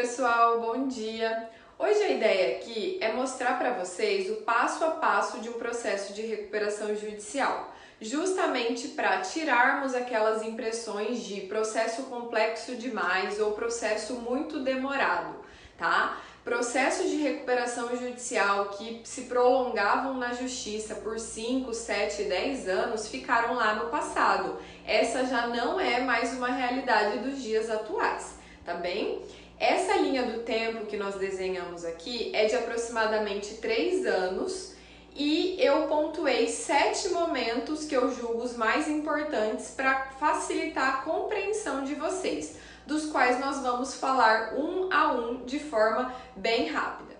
pessoal, bom dia! Hoje a ideia aqui é mostrar para vocês o passo a passo de um processo de recuperação judicial, justamente para tirarmos aquelas impressões de processo complexo demais ou processo muito demorado, tá? Processos de recuperação judicial que se prolongavam na justiça por 5, 7, 10 anos ficaram lá no passado. Essa já não é mais uma realidade dos dias atuais, tá bem? Essa linha do tempo que nós desenhamos aqui é de aproximadamente 3 anos e eu pontuei 7 momentos que eu julgo os mais importantes para facilitar a compreensão de vocês, dos quais nós vamos falar um a um de forma bem rápida.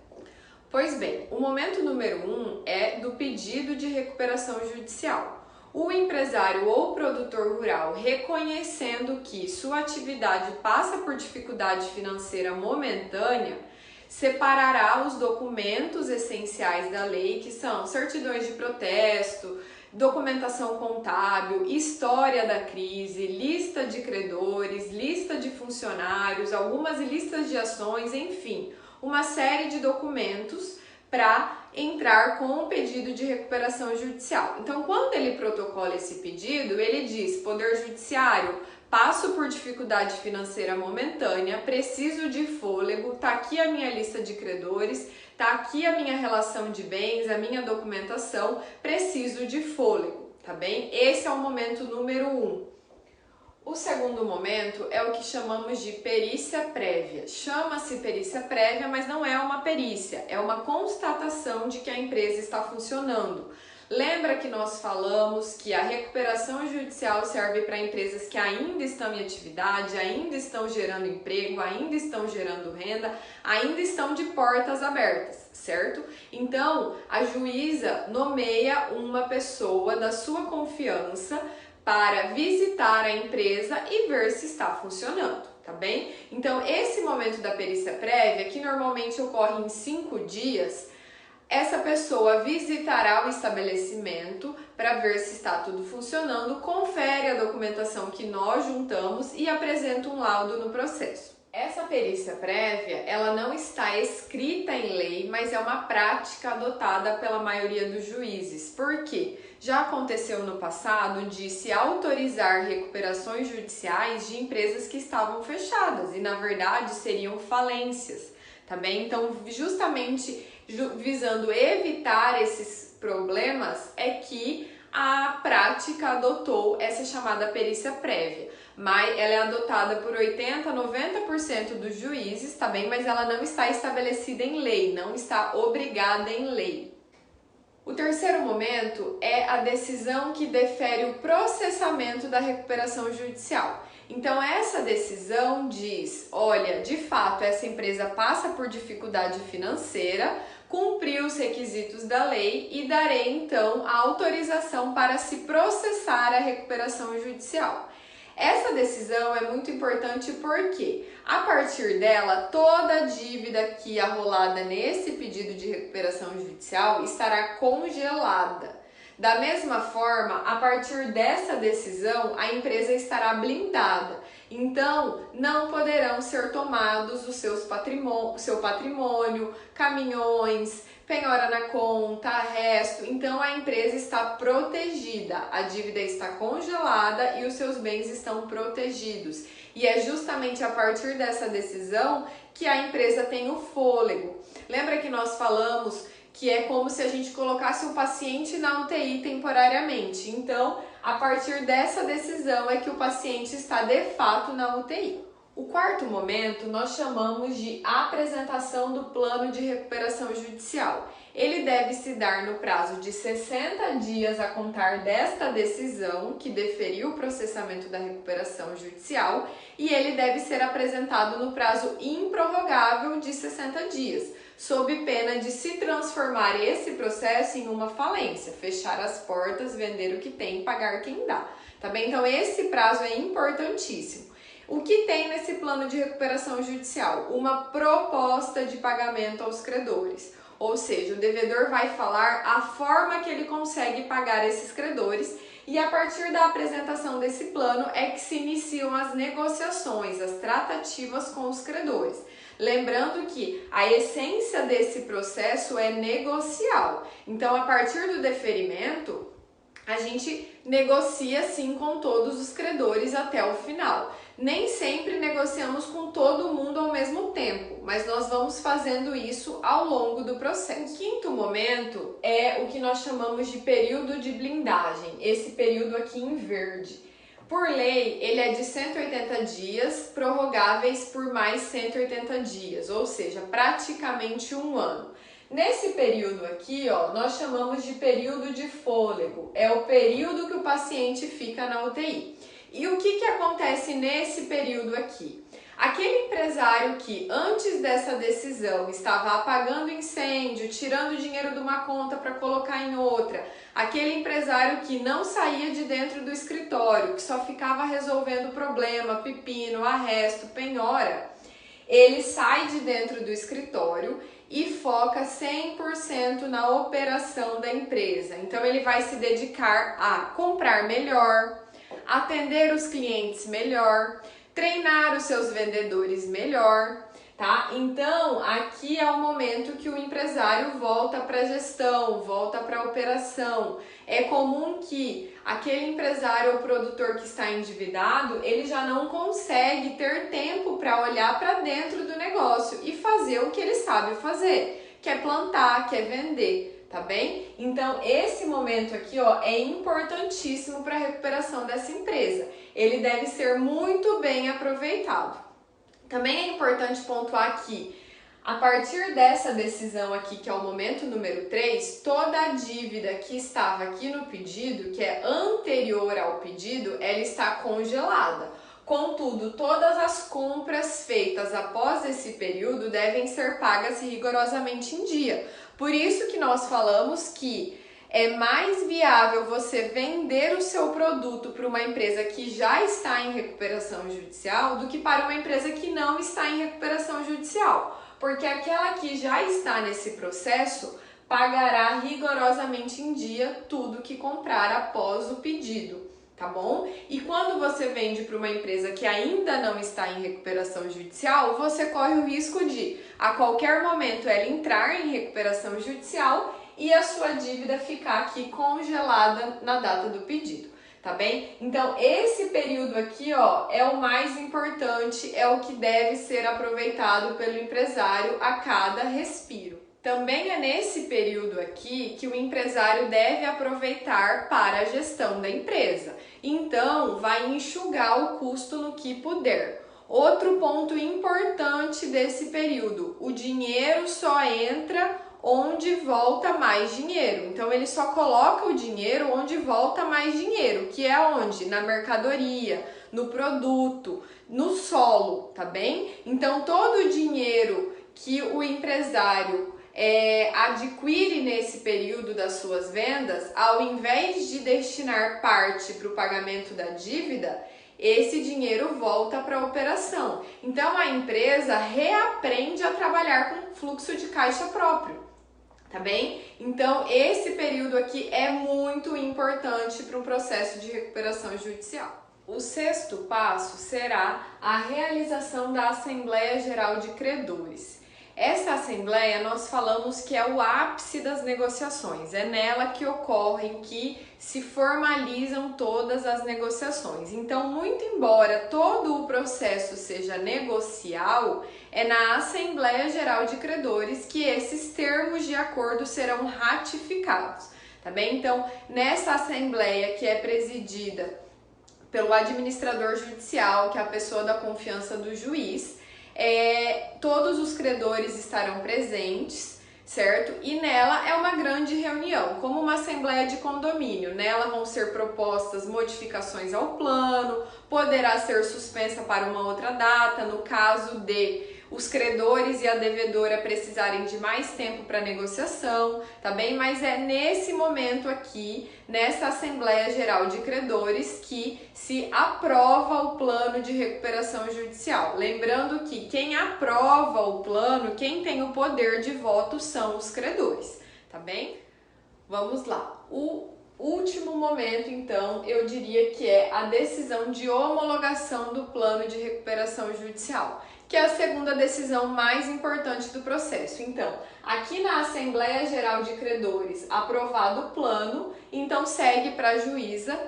Pois bem, o momento número 1 é do pedido de recuperação judicial. O empresário ou produtor rural, reconhecendo que sua atividade passa por dificuldade financeira momentânea, separará os documentos essenciais da lei, que são certidões de protesto, documentação contábil, história da crise, lista de credores, lista de funcionários, algumas listas de ações, enfim, uma série de documentos para entrar com o pedido de recuperação judicial. Então, quando ele protocola esse pedido, ele diz: Poder Judiciário, passo por dificuldade financeira momentânea, preciso de fôlego, tá aqui a minha lista de credores, tá aqui a minha relação de bens, a minha documentação, preciso de fôlego, tá bem? Esse é o momento número 1. O segundo momento é o que chamamos de perícia prévia. Chama-se perícia prévia, mas não é uma perícia, é uma constatação de que a empresa está funcionando. Lembra que nós falamos que a recuperação judicial serve para empresas que ainda estão em atividade, ainda estão gerando emprego, ainda estão gerando renda, ainda estão de portas abertas, certo? Então, a juíza nomeia uma pessoa da sua confiança para visitar a empresa e ver se está funcionando, tá bem? Então, esse momento da perícia prévia, que normalmente ocorre em 5 dias, essa pessoa visitará o estabelecimento para ver se está tudo funcionando, confere a documentação que nós juntamos e apresenta um laudo no processo. Essa perícia prévia, ela não está escrita em lei, mas é uma prática adotada pela maioria dos juízes. Por quê? Já aconteceu no passado de se autorizar recuperações judiciais de empresas que estavam fechadas e, na verdade, seriam falências, tá bem? Então, justamente visando evitar esses problemas, é que a prática adotou essa chamada perícia prévia. Mas ela é adotada por 80 a 90% dos juízes, tá bem? Mas ela não está estabelecida em lei, não está obrigada em lei. O terceiro momento é a decisão que defere o processamento da recuperação judicial. Então, essa decisão diz: olha, de fato, essa empresa passa por dificuldade financeira, cumpriu os requisitos da lei e darei, então, a autorização para se processar a recuperação judicial. Essa decisão é muito importante porque, a partir dela, toda a dívida que arrolada nesse pedido de recuperação judicial estará congelada. Da mesma forma, a partir dessa decisão, a empresa estará blindada. Então, não poderão ser tomados o seu patrimônio, caminhões, penhora na conta, resto. Então, a empresa está protegida, a dívida está congelada e os seus bens estão protegidos. E é justamente a partir dessa decisão que a empresa tem o fôlego. Lembra que nós falamos que é como se a gente colocasse o paciente na UTI temporariamente. Então, a partir dessa decisão é que o paciente está de fato na UTI. O quarto momento nós chamamos de apresentação do plano de recuperação judicial. Ele deve se dar no prazo de 60 dias a contar desta decisão que deferiu o processamento da recuperação judicial e ele deve ser apresentado no prazo improrrogável de 60 dias, sob pena de se transformar esse processo em uma falência, fechar as portas, vender o que tem, pagar quem dá, tá bem? Então esse prazo é importantíssimo. O que tem nesse plano de recuperação judicial? Uma proposta de pagamento aos credores. Ou seja, o devedor vai falar a forma que ele consegue pagar esses credores e a partir da apresentação desse plano é que se iniciam as negociações, as tratativas com os credores. Lembrando que a essência desse processo é negocial. Então, a partir do deferimento, a gente negocia sim com todos os credores até o final. Nem sempre negociamos com todo mundo ao mesmo tempo, mas nós vamos fazendo isso ao longo do processo. O quinto momento é o que nós chamamos de período de blindagem, esse período aqui em verde. Por lei, ele é de 180 dias, prorrogáveis por mais 180 dias, ou seja, praticamente um ano. Nesse período aqui, ó, nós chamamos de período de fôlego, é o período que o paciente fica na UTI. E o que acontece nesse período aqui? Aquele empresário que antes dessa decisão estava apagando incêndio, tirando dinheiro de uma conta para colocar em outra, aquele empresário que não saía de dentro do escritório, que só ficava resolvendo problema, pepino, arresto, penhora, ele sai de dentro do escritório e foca 100% na operação da empresa. Então ele vai se dedicar a comprar melhor, atender os clientes melhor, treinar os seus vendedores melhor, tá? Então, aqui é o momento que o empresário volta para a gestão, volta para a operação. É comum que aquele empresário ou produtor que está endividado, ele já não consegue ter tempo para olhar para dentro do negócio e fazer o que ele sabe fazer, que é plantar, que é vender. Tá bem? Então, esse momento aqui, ó, é importantíssimo para a recuperação dessa empresa. Ele deve ser muito bem aproveitado. Também é importante pontuar que, a partir dessa decisão aqui, que é o momento número 3, toda a dívida que estava aqui no pedido, que é anterior ao pedido, ela está congelada. Contudo, todas as compras feitas após esse período devem ser pagas rigorosamente em dia. Por isso que nós falamos que é mais viável você vender o seu produto para uma empresa que já está em recuperação judicial do que para uma empresa que não está em recuperação judicial. Porque aquela que já está nesse processo pagará rigorosamente em dia tudo que comprar após o pedido. Tá bom? E quando você vende para uma empresa que ainda não está em recuperação judicial, você corre o risco de, a qualquer momento, ela entrar em recuperação judicial e a sua dívida ficar aqui congelada na data do pedido, tá bem? Então, esse período aqui, ó, é o mais importante, é o que deve ser aproveitado pelo empresário a cada respiro. Também é nesse período aqui que o empresário deve aproveitar para a gestão da empresa. Então, vai enxugar o custo no que puder. Outro ponto importante desse período, o dinheiro só entra onde volta mais dinheiro. Então, ele só coloca o dinheiro onde volta mais dinheiro, que é onde? Na mercadoria, no produto, no solo, tá bem? Então, todo o dinheiro que o empresário adquire nesse período das suas vendas, ao invés de destinar parte para o pagamento da dívida, esse dinheiro volta para a operação. Então, a empresa reaprende a trabalhar com fluxo de caixa próprio, tá bem? Então, esse período aqui é muito importante para um processo de recuperação judicial. O sexto passo será a realização da Assembleia Geral de Credores. Essa assembleia nós falamos que é o ápice das negociações, é nela que ocorrem, que se formalizam todas as negociações. Então, muito embora todo o processo seja negocial, é na Assembleia Geral de Credores que esses termos de acordo serão ratificados, tá bem? Então, nessa assembleia que é presidida pelo administrador judicial, que é a pessoa da confiança do juiz, todos os credores estarão presentes, certo? E nela é uma grande reunião, como uma assembleia de condomínio. Nela vão ser propostas modificações ao plano, poderá ser suspensa para uma outra data, no caso de os credores e a devedora precisarem de mais tempo para negociação, tá bem? Mas é nesse momento aqui, nessa Assembleia Geral de Credores, que se aprova o plano de recuperação judicial. Lembrando que quem aprova o plano, quem tem o poder de voto são os credores, tá bem? Vamos lá. O último momento, então, eu diria que é a decisão de homologação do plano de recuperação judicial. que é a segunda decisão mais importante do processo. Então, aqui na Assembleia Geral de Credores, aprovado o plano, então segue para a juíza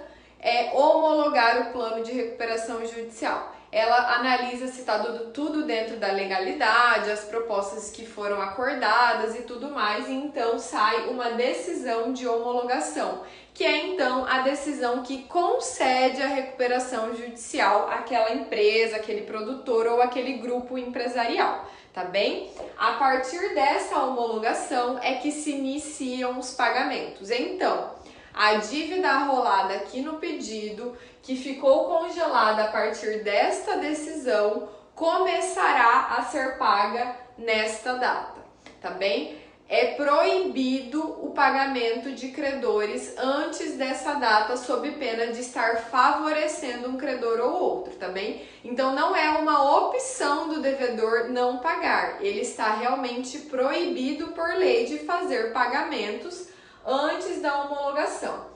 homologar o plano de recuperação judicial. Ela analisa se está tudo dentro da legalidade, as propostas que foram acordadas e tudo mais, e então sai uma decisão de homologação, que é então a decisão que concede a recuperação judicial àquela empresa, aquele produtor ou aquele grupo empresarial, tá bem? A partir dessa homologação é que se iniciam os pagamentos. Então, a dívida arrolada aqui no pedido, que ficou congelada a partir desta decisão, começará a ser paga nesta data, tá bem? É proibido o pagamento de credores antes dessa data, sob pena de estar favorecendo um credor ou outro, tá bem? Então não é uma opção do devedor não pagar, ele está realmente proibido por lei de fazer pagamentos antes da homologação.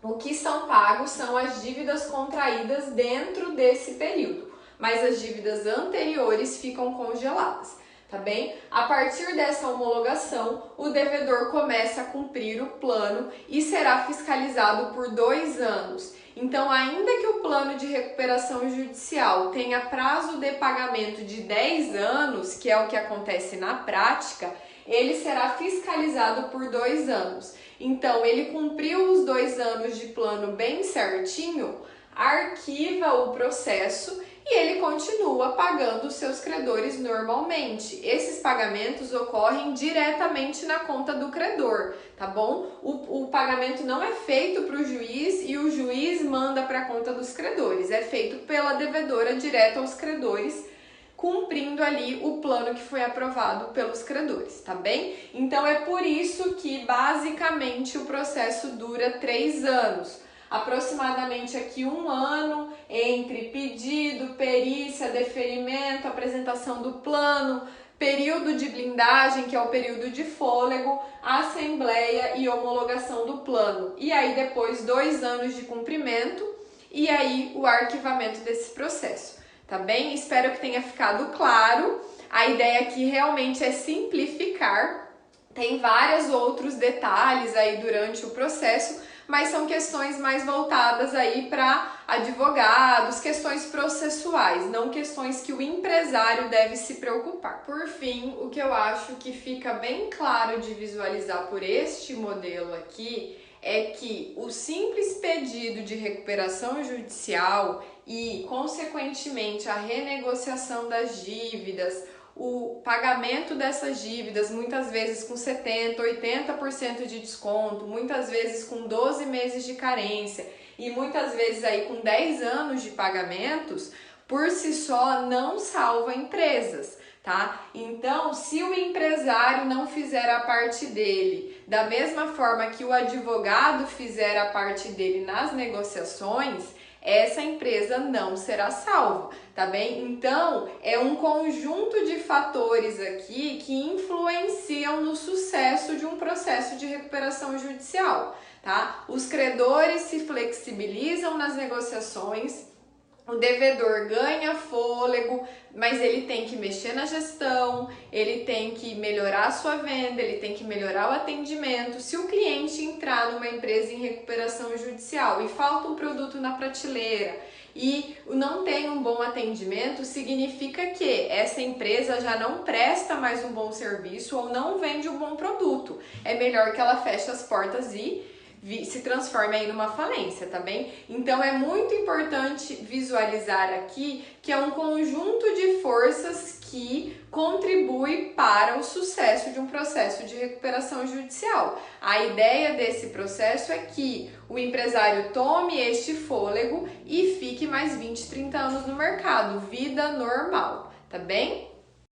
O que são pagos são as dívidas contraídas dentro desse período, mas as dívidas anteriores ficam congeladas, tá bem? A partir dessa homologação, o devedor começa a cumprir o plano e será fiscalizado por 2 anos. Então, ainda que o plano de recuperação judicial tenha prazo de pagamento de 10 anos, que é o que acontece na prática, ele será fiscalizado por 2 anos. Então, ele cumpriu os 2 anos de plano bem certinho, arquiva o processo e ele continua pagando os seus credores normalmente. Esses pagamentos ocorrem diretamente na conta do credor, tá bom? O pagamento não é feito para o juiz e o juiz manda para a conta dos credores, é feito pela devedora direto aos credores, cumprindo ali o plano que foi aprovado pelos credores, tá bem? Então é por isso que basicamente o processo dura 3 anos. Aproximadamente aqui 1 ano entre pedido, perícia, deferimento, apresentação do plano, período de blindagem, que é o período de fôlego, assembleia e homologação do plano. E aí depois 2 anos de cumprimento e aí o arquivamento desse processo. Tá bem? Espero que tenha ficado claro. A ideia aqui realmente é simplificar. Tem vários outros detalhes aí durante o processo, mas são questões mais voltadas aí para advogados, questões processuais, não questões que o empresário deve se preocupar. Por fim, o que eu acho que fica bem claro de visualizar por este modelo aqui é que o simples pedido de recuperação judicial e, consequentemente, a renegociação das dívidas, o pagamento dessas dívidas, muitas vezes com 70%, 80% de desconto, muitas vezes com 12 meses de carência e muitas vezes aí com 10 anos de pagamentos, por si só não salva empresas, tá? Então, se o empresário não fizer a parte dele, da mesma forma que o advogado fizer a parte dele nas negociações, essa empresa não será salva, tá bem? Então, é um conjunto de fatores aqui que influenciam no sucesso de um processo de recuperação judicial, tá? Os credores se flexibilizam nas negociações, o devedor ganha fôlego, mas ele tem que mexer na gestão, ele tem que melhorar a sua venda, ele tem que melhorar o atendimento. Se o cliente entrar numa empresa em recuperação judicial e falta um produto na prateleira e não tem um bom atendimento, significa que essa empresa já não presta mais um bom serviço ou não vende um bom produto. É melhor que ela feche as portas e se transforma aí numa falência, tá bem? Então é muito importante visualizar aqui que é um conjunto de forças que contribui para o sucesso de um processo de recuperação judicial. A ideia desse processo é que o empresário tome este fôlego e fique mais 20, 30 anos no mercado, vida normal, tá bem?